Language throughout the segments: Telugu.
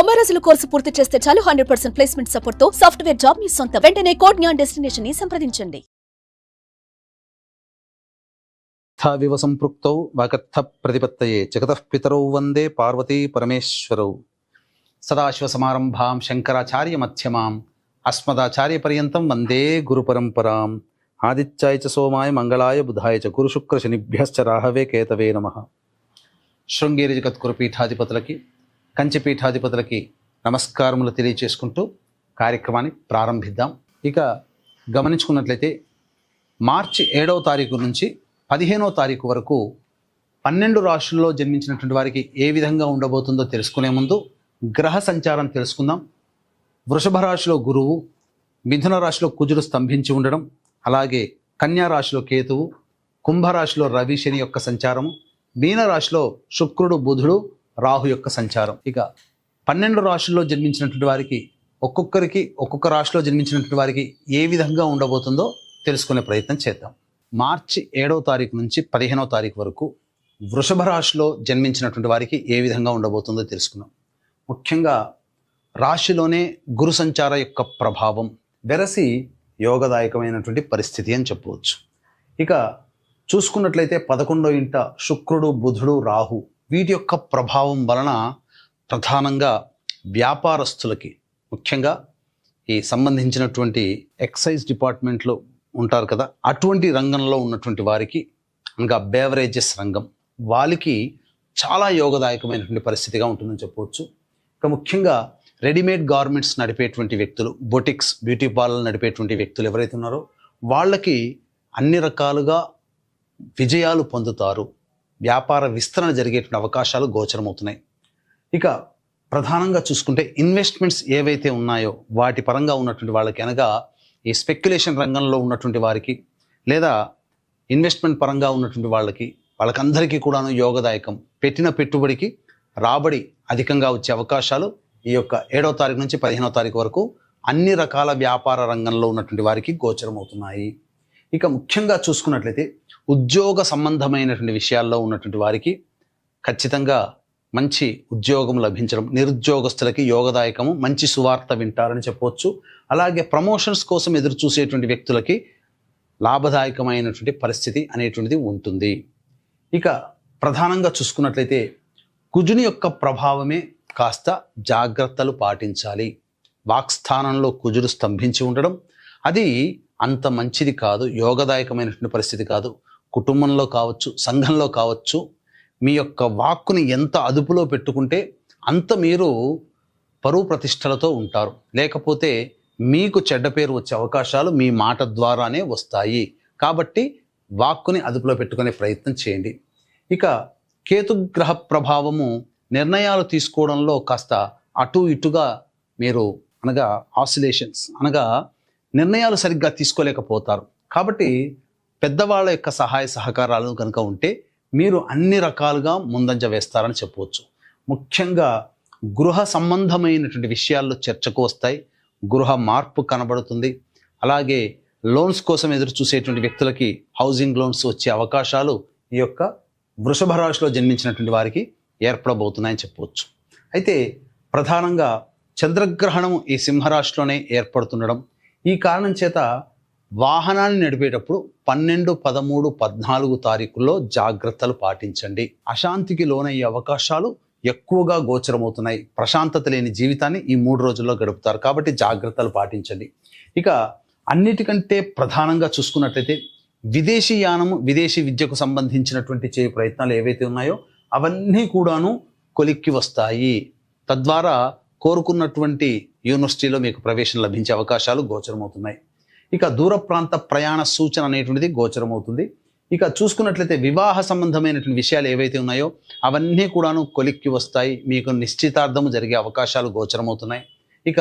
90 రోజుల కోర్సు పూర్తి చేస్తే చాలు 100% ప్లేస్మెంట్ సపోర్ట్ తో సాఫ్ట్వేర్ జాబ్ మీ సొంతం. వెంటనే కోడ్ జ్ఞాన్ డెస్టినేషన్ ని సంప్రదించండి. వివ సంపృక్తౌ వాగర్థ ప్రతిపత్తయే జగతః పితరౌ వందే పార్వతీ పరమేశ్వరౌ. సదాశివ సమారంభాం శంకరాచార్య మధ్యమాం అస్మదాచార్య పర్యంతం వందే గురు పరంపరాం. ఆదిత్యాయ చ సోమాయ మంగళాయ బుధాయ చ గురు శుక్ర శనిభ్యశ్చ రాహవే కేతవే నమః. శృంగేరి జగద్గురు పీఠాధిపతులకి కంచి పీఠాధిపతులకి నమస్కారములు తెలియచేసుకుంటూ కార్యక్రమాన్ని ప్రారంభిద్దాం. ఇక గమనించుకున్నట్లయితే మార్చి 7వ తారీఖు నుంచి 15వ తారీఖు వరకు 12 రాశుల్లో జన్మించినటువంటి వారికి ఏ విధంగా ఉండబోతుందో తెలుసుకునే ముందు గ్రహ సంచారం తెలుసుకుందాం. వృషభ రాశిలో గురువు, మిథున రాశిలో కుజుడు స్తంభించి ఉండడం, అలాగే కన్యా రాశిలో కేతువు, కుంభరాశిలో రవి శని యొక్క సంచారము, మీన రాశిలో శుక్రుడు బుధుడు రాహు యొక్క సంచారం. ఇక 12 రాశుల్లో జన్మించినటువంటి వారికి ఒక్కొక్కరికి ఒక్కొక్క రాశిలో జన్మించినటువంటి వారికి ఏ విధంగా ఉండబోతుందో తెలుసుకునే ప్రయత్నం చేద్దాం. మార్చి 7వ తారీఖు నుంచి 15వ తారీఖు వరకు వృషభ రాశిలో జన్మించినటువంటి వారికి ఏ విధంగా ఉండబోతుందో తెలుసుకున్నాం. ముఖ్యంగా రాశిలోనే గురు సంచార యొక్క ప్రభావం వెరసి యోగదాయకమైనటువంటి పరిస్థితి అని చెప్పవచ్చు. ఇక చూసుకున్నట్లయితే 11వ ఇంట శుక్రుడు బుధుడు రాహు వీటి యొక్క ప్రభావం వలన ప్రధానంగా వ్యాపారస్తులకి, ముఖ్యంగా ఈ సంబంధించినటువంటి ఎక్సైజ్ డిపార్ట్మెంట్లో ఉంటారు కదా, అటువంటి రంగంలో ఉన్నటువంటి వారికి, అనగా బేవరేజెస్ రంగం వాళ్ళకి చాలా యోగదాయకమైనటువంటి పరిస్థితిగా ఉంటుందని చెప్పవచ్చు. ఇక ముఖ్యంగా రెడీమేడ్ గార్మెంట్స్ నడిపేటువంటి వ్యక్తులు, బొటిక్స్, బ్యూటీ పార్లర్ నడిపేటువంటి వ్యక్తులు ఎవరైతే ఉన్నారో వాళ్ళకి అన్ని రకాలుగా విజయాలు పొందుతారు. వ్యాపార విస్తరణ జరిగేటువంటి అవకాశాలు గోచరమవుతున్నాయి. ఇక ప్రధానంగా చూసుకుంటే ఇన్వెస్ట్మెంట్స్ ఏవైతే ఉన్నాయో వాటి పరంగా ఉన్నటువంటి వాళ్ళకి, అనగా ఈ స్పెక్యులేషన్ రంగంలో ఉన్నటువంటి వారికి లేదా ఇన్వెస్ట్మెంట్ పరంగా ఉన్నటువంటి వాళ్ళకందరికీ కూడాను యోగదాయకం. పెట్టిన పెట్టుబడికి రాబడి అధికంగా వచ్చే అవకాశాలు ఈ యొక్క 7వ తారీఖు నుంచి 15వ తారీఖు వరకు అన్ని రకాల వ్యాపార రంగంలో ఉన్నటువంటి వారికి గోచరమవుతున్నాయి. ఇక ముఖ్యంగా చూసుకున్నట్లయితే ఉద్యోగ సంబంధమైనటువంటి విషయాల్లో ఉన్నటువంటి వారికి ఖచ్చితంగా మంచి ఉద్యోగం లభించడం, నిరుద్యోగస్తులకి యోగదాయకము, మంచి సువార్త వింటారని చెప్పవచ్చు. అలాగే ప్రమోషన్స్ కోసం ఎదురు చూసేటువంటి వ్యక్తులకి లాభదాయకమైనటువంటి పరిస్థితి అనేటువంటిది ఉంటుంది. ఇక ప్రధానంగా చూసుకున్నట్లయితే కుజుని యొక్క ప్రభావమే కాస్త జాగ్రత్తలు పాటించాలి. వాక్స్థానంలో కుజుడు స్తంభించి ఉండడం అది అంత మంచిది కాదు, యోగదాయకమైనటువంటి పరిస్థితి కాదు. కుటుంబంలో కావచ్చు, సంఘంలో కావచ్చు, మీ యొక్క వాక్కుని ఎంత అదుపులో పెట్టుకుంటే అంత మీరు పరువు ప్రతిష్టలతో ఉంటారు. లేకపోతే మీకు చెడ్డ పేరు వచ్చే అవకాశాలు మీ మాట ద్వారానే వస్తాయి. కాబట్టి వాక్కుని అదుపులో పెట్టుకునే ప్రయత్నం చేయండి. ఇక కేతుగ్రహ ప్రభావము నిర్ణయాలు తీసుకోవడంలో కాస్త అటు ఇటుగా మీరు, అనగా ఆసిలేషన్స్, అనగా నిర్ణయాలు సరిగ్గా తీసుకోలేకపోతారు. కాబట్టి పెద్దవాళ్ళ యొక్క సహాయ సహకారాలు కనుక ఉంటే మీరు అన్ని రకాలుగా ముందంజ వేస్తారని చెప్పవచ్చు. ముఖ్యంగా గృహ సంబంధమైనటువంటి విషయాల్లో చర్చకు వస్తాయి. గృహ మార్పు కనబడుతుంది. అలాగే లోన్స్ కోసం ఎదురు చూసేటువంటి వ్యక్తులకి హౌసింగ్ లోన్స్ వచ్చే అవకాశాలు ఈ యొక్క వృషభ రాశిలో జన్మించినటువంటి వారికి ఏర్పడబోతున్నాయని చెప్పవచ్చు. అయితే ప్రధానంగా చంద్రగ్రహణం ఈ సింహరాశిలోనే ఏర్పడుతుండడం, ఈ కారణం చేత వాహనాన్ని నడిపేటప్పుడు 12, 13, 14 తారీఖుల్లో జాగ్రత్తలు పాటించండి. అశాంతికి లోనయ్యే అవకాశాలు ఎక్కువగా గోచరమవుతున్నాయి. ప్రశాంతత లేని జీవితాన్ని ఈ 3 రోజుల్లో గడుపుతారు. కాబట్టి జాగ్రత్తలు పాటించండి. ఇక అన్నిటికంటే ప్రధానంగా చూసుకున్నట్లయితే విదేశీ యానము, విదేశీ విద్యకు సంబంధించినటువంటి చేయ ప్రయత్నాలు ఏవైతే ఉన్నాయో అవన్నీ కూడాను కొలిక్కి వస్తాయి. తద్వారా కోరుకున్నటువంటి యూనివర్సిటీలో మీకు ప్రవేశం లభించే అవకాశాలు గోచరమవుతున్నాయి. ఇక దూర ప్రాంత ప్రయాణ సూచన అనేటువంటిది గోచరమవుతుంది. ఇక చూసుకున్నట్లయితే వివాహ సంబంధమైనటువంటి విషయాలు ఏవైతే ఉన్నాయో అవన్నీ కూడాను కొలిక్కి వస్తాయి. మీకు నిశ్చితార్థము జరిగే అవకాశాలు గోచరమవుతున్నాయి. ఇక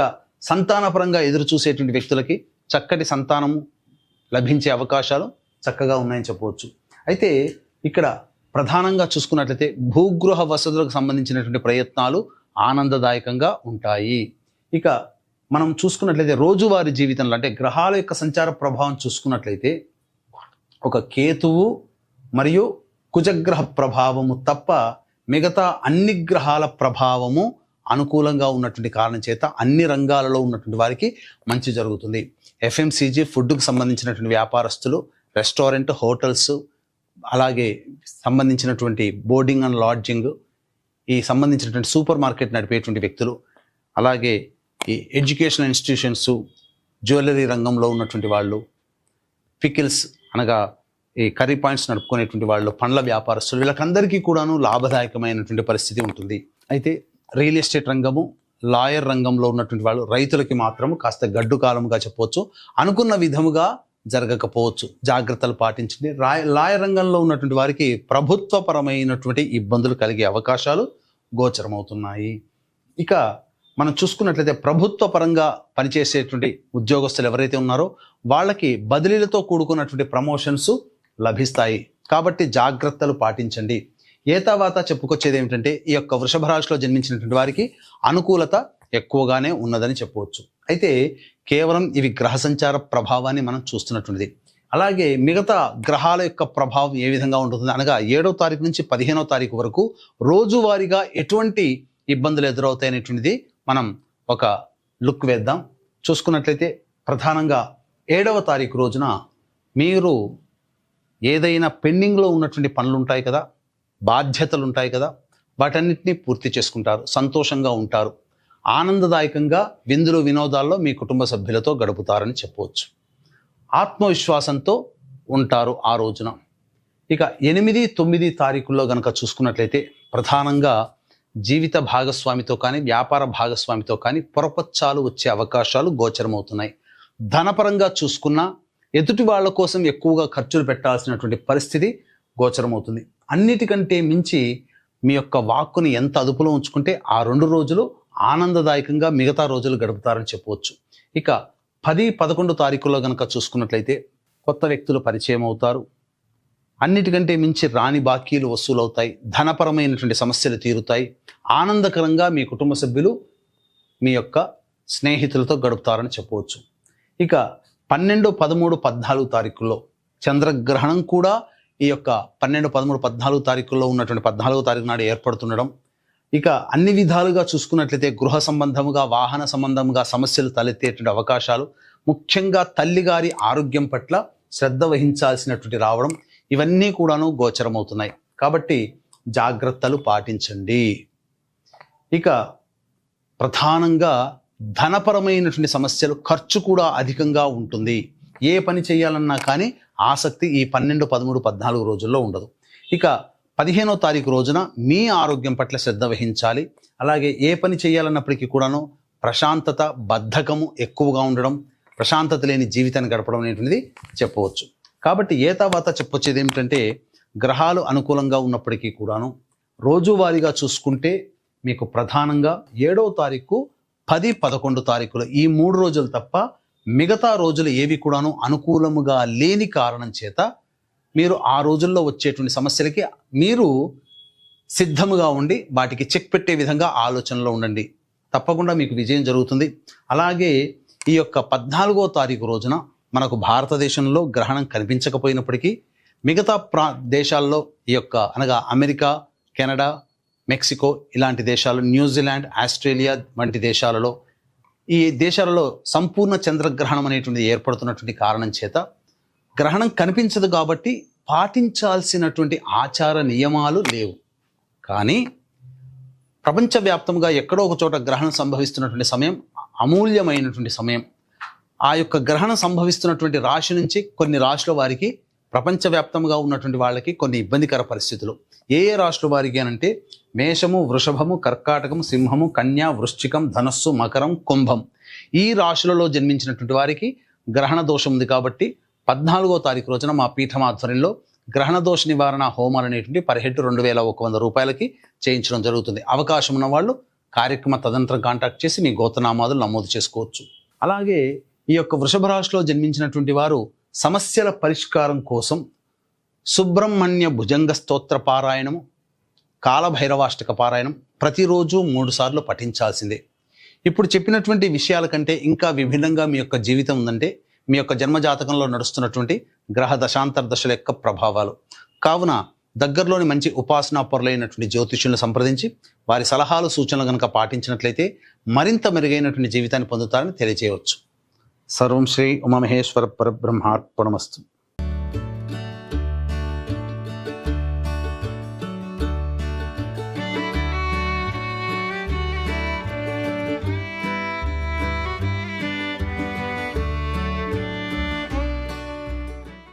సంతానపరంగా ఎదురు చూసేటువంటి వ్యక్తులకి చక్కటి సంతానము లభించే అవకాశాలు చక్కగా ఉన్నాయని చెప్పవచ్చు. అయితే ఇక్కడ ప్రధానంగా చూసుకున్నట్లయితే భూగృహ వసతులకు సంబంధించినటువంటి ప్రయత్నాలు ఆనందదాయకంగా ఉంటాయి. ఇక మనం చూసుకున్నట్లయితే రోజువారీ జీవితంలో, అంటే గ్రహాల యొక్క సంచార ప్రభావం చూసుకున్నట్లయితే ఒక కేతువు మరియు కుజగ్రహ ప్రభావము తప్ప మిగతా అన్ని గ్రహాల ప్రభావము అనుకూలంగా ఉన్నటువంటి కారణం చేత అన్ని రంగాలలో ఉన్నటువంటి వారికి మంచి జరుగుతుంది. ఎఫ్ఎంసీజీ ఫుడ్కు సంబంధించినటువంటి వ్యాపారస్తులు, రెస్టారెంట్, హోటల్స్, అలాగే సంబంధించినటువంటి బోర్డింగ్ అండ్ లాడ్జింగ్, ఈ సంబంధించినటువంటి సూపర్ మార్కెట్ నడిపేటువంటి వ్యక్తులు, అలాగే ఈ ఎడ్యుకేషనల్ ఇన్స్టిట్యూషన్స్, జ్యువెలరీ రంగంలో ఉన్నటువంటి వాళ్ళు, పికిల్స్ అనగా ఈ కర్రీ పాయింట్స్ నడుపుకునేటువంటి వాళ్ళు, పండ్ల వ్యాపారస్తులు, వీళ్ళకందరికీ కూడాను లాభదాయకమైనటువంటి పరిస్థితి ఉంటుంది. అయితే రియల్ ఎస్టేట్ రంగము, లాయర్ రంగంలో ఉన్నటువంటి వాళ్ళు, రైతులకి మాత్రం కాస్త గడ్డు కాలముగా చెప్పవచ్చు. అనుకున్న విధముగా జరగకపోవచ్చు, జాగ్రత్తలు పాటించండి. లాయర్ రంగంలో ఉన్నటువంటి వారికి ప్రభుత్వపరమైనటువంటి ఇబ్బందులు కలిగే అవకాశాలు గోచరమవుతున్నాయి. ఇక మనం చూసుకున్నట్లయితే ప్రభుత్వ పరంగా పనిచేసేటువంటి ఉద్యోగస్తులు ఎవరైతే ఉన్నారో వాళ్ళకి బదిలీలతో కూడుకున్నటువంటి ప్రమోషన్స్ లభిస్తాయి. కాబట్టి జాగ్రత్తలు పాటించండి. ఏతావాత చెప్పుకొచ్చేది ఏమిటంటే ఈ యొక్క వృషభ రాశిలో జన్మించినటువంటి వారికి అనుకూలత ఎక్కువగానే ఉన్నదని చెప్పవచ్చు. అయితే కేవలం ఇవి గ్రహ సంచార ప్రభావాన్ని మనం చూస్తున్నటువంటిది. అలాగే మిగతా గ్రహాల యొక్క ప్రభావం ఏ విధంగా ఉంటుంది అనగా 7వ తారీఖు నుంచి 15వ తారీఖు వరకు రోజువారీగా ఎటువంటి ఇబ్బందులు ఎదురవుతాయి అనేటువంటిది మనం ఒక లుక్ వేద్దాం. చూసుకున్నట్లయితే ప్రధానంగా 7వ తారీఖు రోజున మీరు ఏదైనా పెండింగ్లో ఉన్నటువంటి పనులు ఉంటాయి కదా, బాధ్యతలు ఉంటాయి కదా, వాటన్నిటినీ పూర్తి చేసుకుంటారు, సంతోషంగా ఉంటారు, ఆనందదాయకంగా విందులు వినోదాల్లో మీ కుటుంబ సభ్యులతో గడుపుతారని చెప్పవచ్చు. ఆత్మవిశ్వాసంతో ఉంటారు ఆ రోజున. ఇక 8, 9 తారీఖుల్లో గనక చూసుకున్నట్లయితే ప్రధానంగా జీవిత భాగస్వామితో కానీ వ్యాపార భాగస్వామితో కానీ పొరపచ్చాలు వచ్చే అవకాశాలు గోచరమవుతున్నాయి. ధనపరంగా చూసుకున్నా ఎదుటి వాళ్ళ కోసం ఎక్కువగా ఖర్చులు పెట్టాల్సినటువంటి పరిస్థితి గోచరమవుతుంది. అన్నిటికంటే మించి మీ యొక్క వాక్కుని ఎంత అదుపులో ఉంచుకుంటే ఆ 2 రోజులు ఆనందదాయకంగా మిగతా రోజులు గడుపుతారని చెప్పవచ్చు. ఇక 10, 11 తారీఖుల్లో కనుక చూసుకున్నట్లయితే కొత్త వ్యక్తులు పరిచయం అవుతారు. అన్నిటికంటే మించి రాని బాకీలు వసూలవుతాయి, ధనపరమైనటువంటి సమస్యలు తీరుతాయి, ఆనందకరంగా మీ కుటుంబ సభ్యులు మీ యొక్క స్నేహితులతో గడుపుతారని చెప్పవచ్చు. ఇక 12, 13, 14 తారీఖుల్లో చంద్రగ్రహణం కూడా ఈ యొక్క 12, 13, 14 తారీఖుల్లో ఉన్నటువంటి 14వ తారీఖు నాడు ఏర్పడుతుండడం. ఇక అన్ని విధాలుగా చూసుకున్నట్లయితే గృహ సంబంధముగా, వాహన సంబంధముగా సమస్యలు తలెత్తేటువంటి అవకాశాలు, ముఖ్యంగా తల్లిగారి ఆరోగ్యం పట్ల శ్రద్ధ వహించాల్సినటువంటి రావడం, ఇవన్నీ కూడాను గోచరమవుతున్నాయి. కాబట్టి జాగ్రత్తలు పాటించండి. ఇక ప్రధానంగా ధనపరమైనటువంటి సమస్యలు, ఖర్చు కూడా అధికంగా ఉంటుంది. ఏ పని చేయాలన్నా కానీ ఆసక్తి ఈ 12, 13, 14 రోజుల్లో ఉండదు. ఇక 15వ తారీఖు రోజున మీ ఆరోగ్యం పట్ల శ్రద్ధ వహించాలి. అలాగే ఏ పని చేయాలన్నప్పటికీ కూడాను ప్రశాంతత, బద్ధకము ఎక్కువగా ఉండడం, ప్రశాంతత లేని జీవితాన్ని గడపడం అనేటువంటిది చెప్పవచ్చు. కాబట్టి ఏతావాత చెప్పొచ్చేది ఏమిటంటే గ్రహాలు అనుకూలంగా ఉన్నప్పటికీ కూడాను రోజువారీగా చూసుకుంటే మీకు ప్రధానంగా 7వ తారీఖు, 10, 11 తారీఖులు ఈ 3 రోజులు తప్ప మిగతా రోజులు ఏవి కూడాను అనుకూలముగా లేని కారణం చేత మీరు ఆ రోజుల్లో వచ్చేటువంటి సమస్యలకి మీరు సిద్ధముగా ఉండి వాటికి చెక్ పెట్టే విధంగా ఆలోచనలో ఉండండి. తప్పకుండా మీకు విజయం జరుగుతుంది. అలాగే ఈ యొక్క 14వ తారీఖు రోజున మనకు భారతదేశంలో గ్రహణం కనిపించకపోయినప్పటికీ మిగతా దేశాల్లో ఈ యొక్క అనగా అమెరికా, కెనడా, మెక్సికో ఇలాంటి దేశాలు, న్యూజిలాండ్, ఆస్ట్రేలియా వంటి దేశాలలో, ఈ దేశాలలో సంపూర్ణ చంద్రగ్రహణం అనేటువంటిది ఏర్పడుతున్నటువంటి కారణం చేత గ్రహణం కనిపించదు కాబట్టి పాటించాల్సినటువంటి ఆచార నియమాలు లేవు. కానీ ప్రపంచవ్యాప్తంగా ఎక్కడో ఒక చోట గ్రహణం సంభవిస్తున్నటువంటి సమయం అమూల్యమైనటువంటి సమయం. ఆ యొక్క గ్రహణం సంభవిస్తున్నటువంటి రాశి నుంచి కొన్ని రాశుల వారికి, ప్రపంచవ్యాప్తంగా ఉన్నటువంటి వాళ్ళకి కొన్ని ఇబ్బందికర పరిస్థితులు. ఏ రాశుల వారికి అనంటే మేషము, వృషభము, కర్కాటకం, సింహము, కన్య, వృశ్చికం, ధనస్సు, మకరం, కుంభం ఈ రాశులలో జన్మించినటువంటి వారికి గ్రహణ దోషం ఉంది. కాబట్టి 14వ తారీఖు రోజున మా పీఠం ఆధ్వర్యంలో గ్రహణ దోష నివారణ హోమాలు అనేటువంటి పర్ హెడ్ 2100 రూపాయలకి చేయించడం జరుగుతుంది. అవకాశం ఉన్న వాళ్ళు కార్యక్రమ తదనంతరం కాంటాక్ట్ చేసి మీ గోత్రనామాదులు నమోదు చేసుకోవచ్చు. అలాగే ఈ యొక్క వృషభ రాశిలో జన్మించినటువంటి వారు సమస్యల పరిష్కారం కోసం సుబ్రహ్మణ్య భుజంగ స్తోత్ర పారాయణము, కాలభైరవాష్టక పారాయణం ప్రతిరోజు 3 సార్లు పఠించాల్సిందే. ఇప్పుడు చెప్పినటువంటి విషయాల కంటే ఇంకా విభిన్నంగా మీ యొక్క జీవితం ఉందంటే మీ యొక్క జన్మజాతకంలో నడుస్తున్నటువంటి గ్రహ దశాంతర దశల యొక్క ప్రభావాలు. కావున దగ్గరలోని మంచి ఉపాసనా పరులైనటువంటి జ్యోతిష్యులను సంప్రదించి వారి సలహాలు సూచనలు కనుక పాటించినట్లయితే మరింత మెరుగైనటువంటి జీవితాన్ని పొందుతారని తెలియజేయవచ్చు. సర్వం శ్రీ ఉమామహేశ్వర పరబ్రహ్మార్పణమస్తు.